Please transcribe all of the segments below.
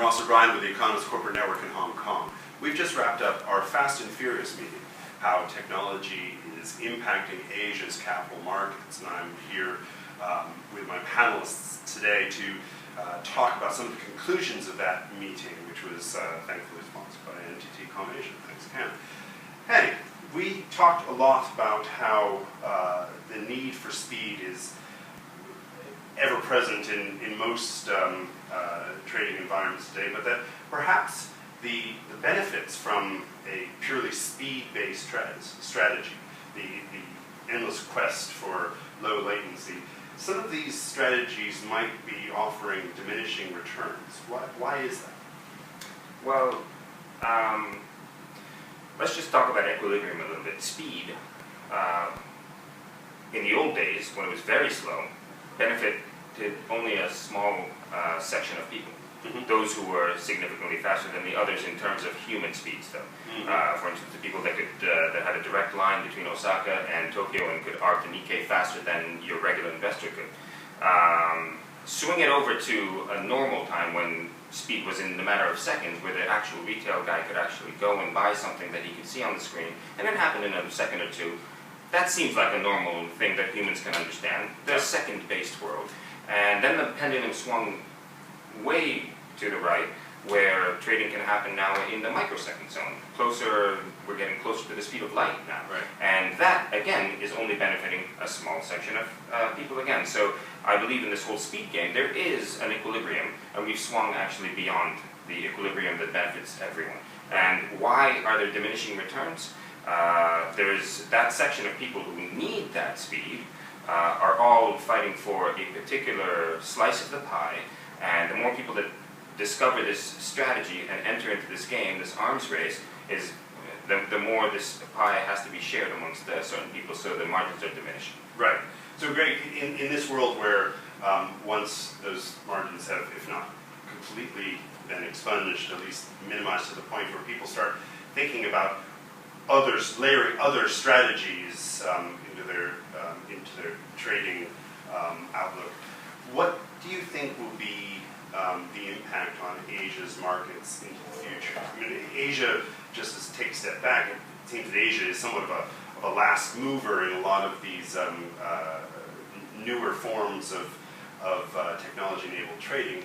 Ross O'Brien with the Economist Corporate Network in Hong Kong. We've just wrapped up our Fast and Furious meeting, how technology is impacting Asia's capital markets. And I'm here with my panelists today to talk about some of the conclusions of that meeting, which was thankfully sponsored by NTT ComAsia. Thanks, Cam. Hey, we talked a lot about how the need for speed is ever present in most trading environments today, but that perhaps the benefits from a purely speed-based strategy, the endless quest for low latency, some of these strategies might be offering diminishing returns. Why is that? Well, let's just talk about equilibrium a little bit. Speed, in the old days, when it was very slow, benefited only a small section of people. Mm-hmm. Those who were significantly faster than the others in terms of human speeds, though. Mm-hmm. For instance, the people that had a direct line between Osaka and Tokyo and could arc the Nikkei faster than your regular investor could. Swing it over to a normal time when speed was in the matter of seconds, where the actual retail guy could actually go and buy something that he could see on the screen, and it happened in a second or two. That seems like a normal thing that humans can understand. The second-based world. And then the pendulum swung way to the right, where trading can happen now in the microsecond zone. We're getting closer to the speed of light now. Right. And that, again, is only benefiting a small section of people again. So I believe in this whole speed game, there is an equilibrium, and we've swung actually beyond the equilibrium that benefits everyone. And why are there diminishing returns? There's that section of people who need that speed, are all fighting for a particular slice of the pie, and the more people that discover this strategy and enter into this game, this arms race, is the more this pie has to be shared amongst certain people, so the margins are diminishing. Right. So Greg, in this world where once those margins have, if not completely been expunged, at least minimized to the point where people start thinking about layering other strategies into their trading outlook, what do you think will be the impact on Asia's markets into the future? I mean, Asia, just as take a step back, it seems that Asia is somewhat of a last mover in a lot of these newer forms of technology-enabled trading.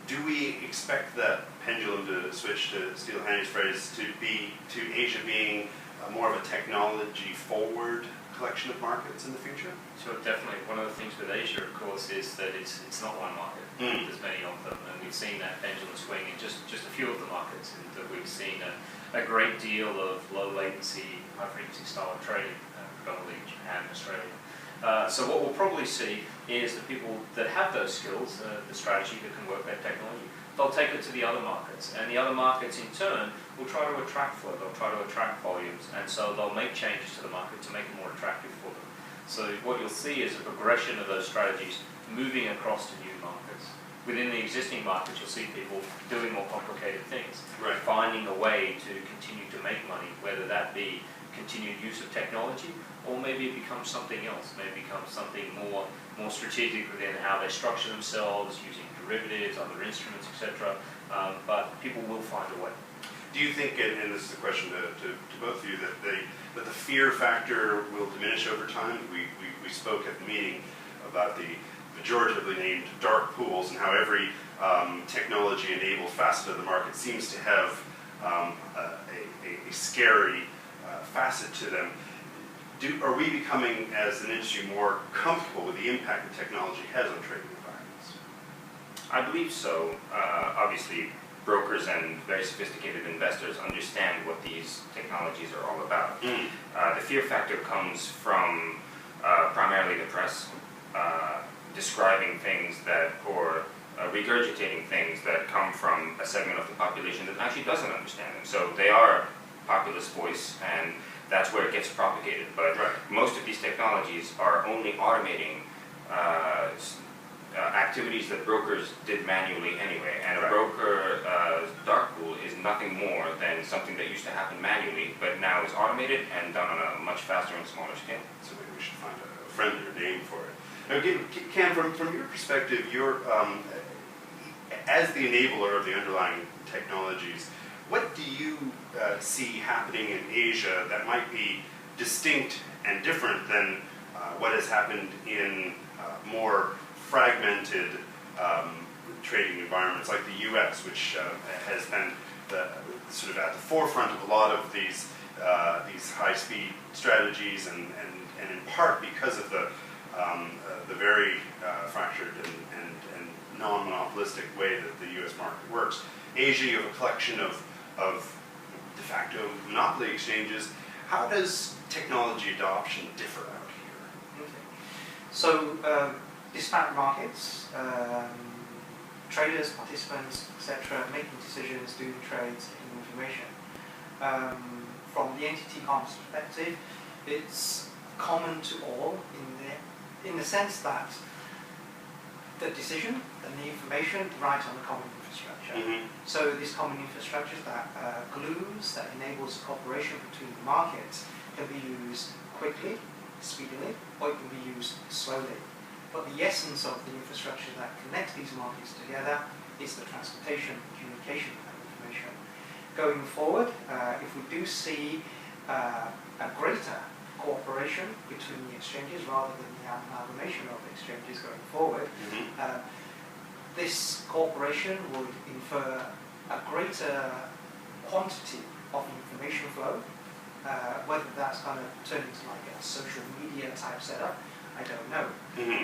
Do we expect that pendulum to switch, to steal Hanny's phrase, to Asia being more of a technology-forward collection of markets in the future? Sure, definitely. One of the things with Asia, of course, is that it's not one market. There's many of them, and we've seen that pendulum swing in just a few of the markets, and that we've seen a great deal of low latency, high frequency style of trading, predominantly Japan and Australia. So what we'll probably see is the people that have those skills, the strategy that can work that technology, they'll take it to the other markets, and the other markets in turn will try to attract flow, they'll try to attract volumes, and so they'll make changes to the market to make it more attractive for them. So what you'll see is a progression of those strategies moving across to new markets. Within the existing markets, you'll see people doing more complicated things, right, finding a way to continue to make money, whether that be continued use of technology, or maybe it becomes something else, maybe it becomes something more strategic within how they structure themselves, using derivatives, other instruments, etc. But people will find a way. Do you think, and this is a question to both of you, that the fear factor will diminish over time? We spoke at the meeting about the pejoratively named dark pools and how every technology-enabled facet of the market seems to have a scary facet to them. Are we becoming, as an industry, more comfortable with the impact that technology has on trading environments? I believe so. Obviously, brokers and very sophisticated investors understand what these technologies are all about. The fear factor comes from primarily the press describing things or regurgitating things that come from a segment of the population that actually doesn't understand them. So they are populist voice, and that's where it gets propagated. But most of these technologies are only automating activities that brokers did manually anyway. And a broker dark pool is nothing more than something that used to happen manually, but now is automated and done on a much faster and smaller scale. So maybe we should find a friendlier name for it. Now, Cam, from your perspective, you're as the enabler of the underlying technologies, what do you see happening in Asia that might be distinct and different than what has happened in more fragmented trading environments like the U.S., which has been sort of at the forefront of a lot of these high-speed strategies, and in part because of the very fractured and non-monopolistic way that the U.S. market works. Asia, you have a collection of de facto monopoly exchanges. How does technology adoption differ out here? Okay. So, disparate markets, traders, participants, etc., making decisions, doing trades, taking information. From the entity commerce perspective, it's common to all in the sense that the decision and the information right on the common infrastructure. Mm-hmm. So this common infrastructure that glues, that enables cooperation between the markets, can be used quickly, speedily, or it can be used slowly. But the essence of the infrastructure that connects these markets together is the transportation, communication of information. Going forward, if we do see a greater cooperation between the exchanges rather than the amalgamation of exchanges going forward, this cooperation would infer a greater quantity of information flow. Whether that's going to turn into like a social media type setup, I don't know.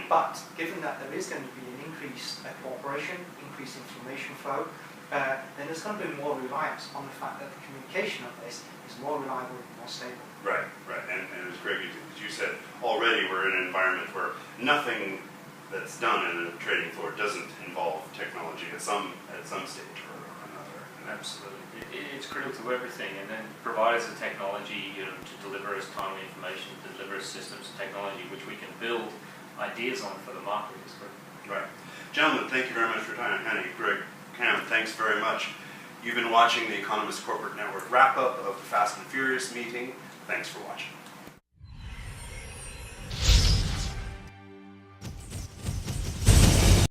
But given that there is going to be an increased cooperation, increased information flow, then there's going to be more reliance on the fact that the communication of this is more reliable and more stable. Right. And as Greg, as you said, already we're in an environment where nothing that's done in a trading floor doesn't involve technology at some stage or another. Absolutely. It's critical to everything, and then providers of technology, to deliver us timely information, to deliver us systems and technology which we can build ideas on for the market is critical. Right. Gentlemen, thank you very much for your time. Henny, Greg, Cam, thanks very much. You've been watching the Economist Corporate Network wrap-up of the Fast and Furious meeting. Thanks for watching.